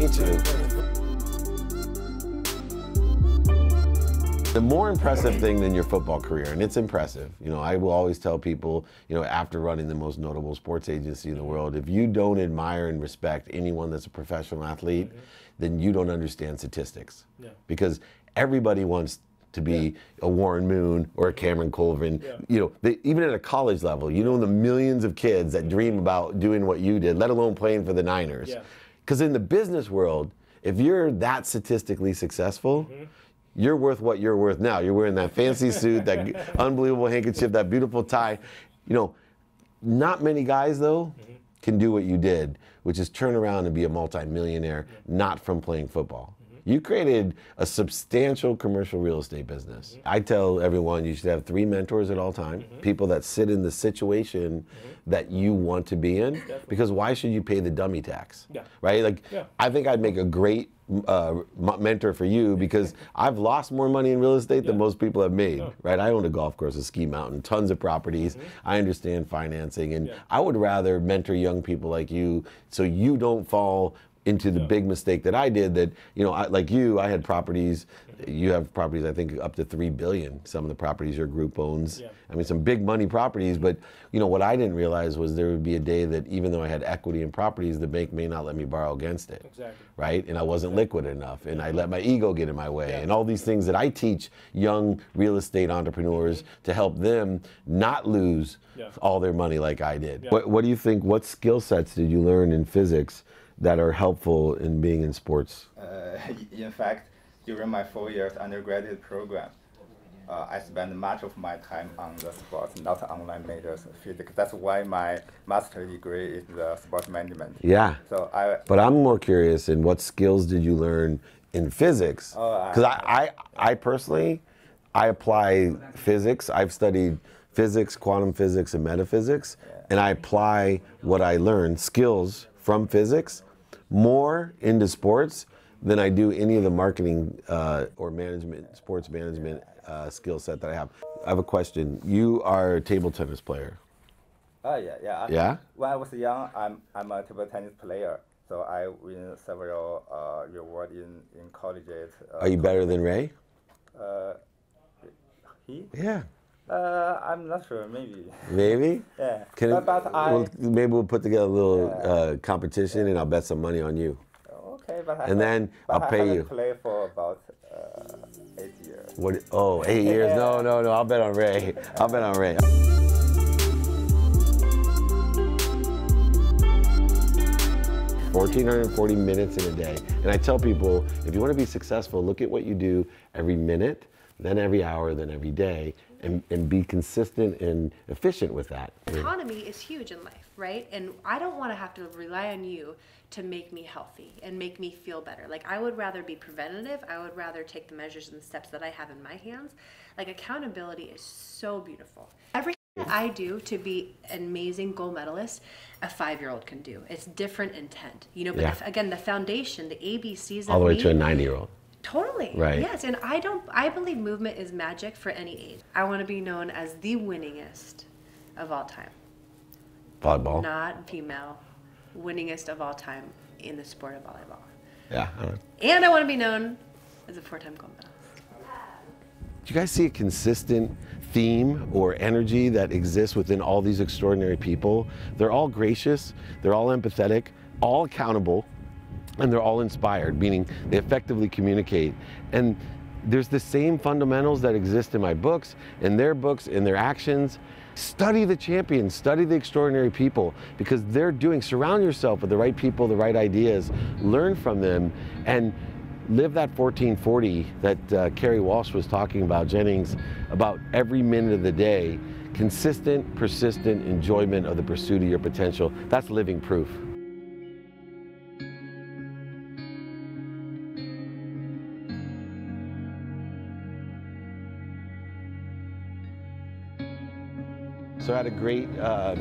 meet you. The more impressive thing than your football career, and it's impressive, you know, I will always tell people, you know, after running the most notable sports agency in the world, if you don't admire and respect anyone that's a professional athlete, then you don't understand statistics. Because everybody wants to be a Warren Moon or a Cameron Colvin. You know, even at a college level, you know, the millions of kids that dream about doing what you did, let alone playing for the Niners. Because in the business world, if you're that statistically successful, you're worth what you're worth now. You're wearing that fancy suit, that unbelievable handkerchief, that beautiful tie. You know, not many guys, though, can do what you did, which is turn around and be a multi-millionaire, not from playing football. You created a substantial commercial real estate business. I tell everyone you should have 3 mentors at all time, people that sit in the situation that you want to be in, because why should you pay the dummy tax, right? Like, I think I'd make a great mentor for you because I've lost more money in real estate than most people have made, right? I own a golf course, a ski mountain, tons of properties. I understand financing, and I would rather mentor young people like you so you don't fall into the big mistake that I did, that, you know, like you, I had properties, you have properties, I think up to $3 billion, some of the properties your group owns. I mean, some big money properties, but, you know, what I didn't realize was there would be a day that even though I had equity in properties, the bank may not let me borrow against it, right? And I wasn't liquid enough, and I let my ego get in my way, and all these things that I teach young real estate entrepreneurs to help them not lose all their money like I did. What do you think, what skill sets did you learn in physics that are helpful in being in sports? In fact, during my 4 years undergraduate program, I spent much of my time on the sports, not online majors physics. That's why my master's degree is the sports management. So but I'm more curious in what skills did you learn in physics? Because I personally, I apply physics. I've studied physics, quantum physics, and metaphysics, and I apply what I learned, skills from physics, more into sports than I do any of the marketing or management, sports management skill set that I have. I have a question. You are a table tennis player. Yeah. When I was young, I'm a table tennis player, so I win several awards in colleges. Are you better than Ray? He? Yeah. I'm not sure, maybe. Maybe? Maybe we'll put together a little competition and I'll bet some money on you. Okay, but I'll pay you. Play for about 8 years. What? Oh, 8 years? No, I'll bet on Ray. I'll bet on Ray. $1,440 minutes in a day. And I tell people, if you want to be successful, look at what you do every minute, then every hour, then every day, and be consistent and efficient with that. Autonomy is huge in life, right? And I don't want to have to rely on you to make me healthy and make me feel better. Like, I would rather be preventative. I would rather take the measures and steps that I have in my hands. Like, accountability is so beautiful. Everything that I do to be an amazing gold medalist, a 5-year-old can do. It's different intent, you know, but again, the foundation, the ABCs all the way to a 90-year-old. Totally. Right. Yes, and I believe movement is magic for any age. I want to be known as the winningest of all time. Volleyball. Not female. Winningest of all time in the sport of volleyball. Yeah. And I want to be known as a 4-time gold medalist. Do you guys see a consistent theme or energy that exists within all these extraordinary people? They're all gracious, they're all empathetic, all accountable, and they're all inspired, meaning they effectively communicate. And there's the same fundamentals that exist in my books, in their books, in their actions. Study the champions, study the extraordinary people, because surround yourself with the right people, the right ideas, learn from them, and live that 1440 that Carrie Walsh was talking about, Jennings, about every minute of the day. Consistent, persistent enjoyment of the pursuit of your potential. That's living proof. So I had a great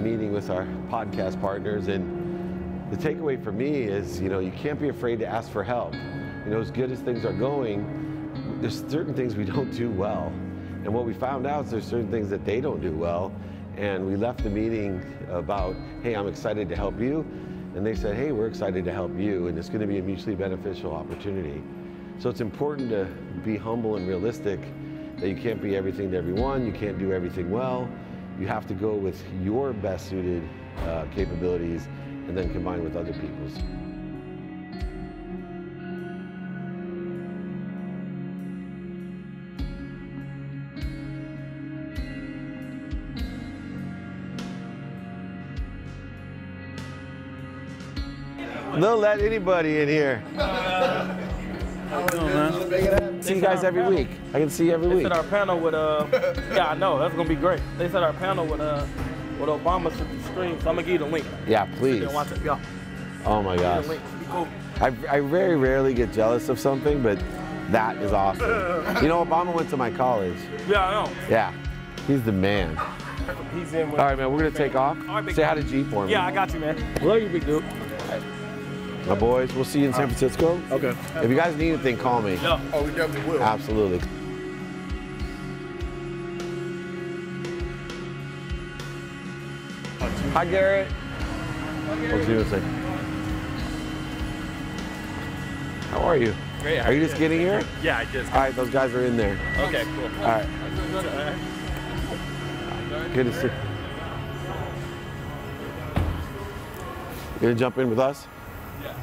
meeting with our podcast partners, and the takeaway for me is, you know, you can't be afraid to ask for help. You know, as good as things are going, there's certain things we don't do well. And what we found out is there's certain things that they don't do well. And we left the meeting about, hey, I'm excited to help you. and they said, hey, we're excited to help you, and it's going to be a mutually beneficial opportunity. So it's important to be humble and realistic that you can't be everything to everyone, you can't do everything well. You have to go with your best suited capabilities and then combine with other people's. They'll let anybody in here. How you doing, man? See you guys every week. I can see you every They week. said our panel with yeah, I know, that's gonna be great. They said our panel with Obama should stream, so I'm gonna give you the link. Yeah, please. Watch it, yeah. Oh my gosh. The link. Be cool. I very rarely get jealous of something, but that is awesome. You know, Obama went to my college. Yeah, I know. Yeah, he's the man. He's in with. All right, man, we're gonna take off. All right, big Say hi to G for me. Yeah, I got you, man. Love you, big dude. My boys, we'll see you in San Francisco. Okay. If you guys need anything, call me. Yeah. Oh, we definitely will. Absolutely. Hi, Garrett. We'll see you in a second. How are you? Great. Are you just getting here? Yeah, I just. All right, those guys are in there. Okay, cool. All right. Good to see you. You gonna jump in with us? Yeah.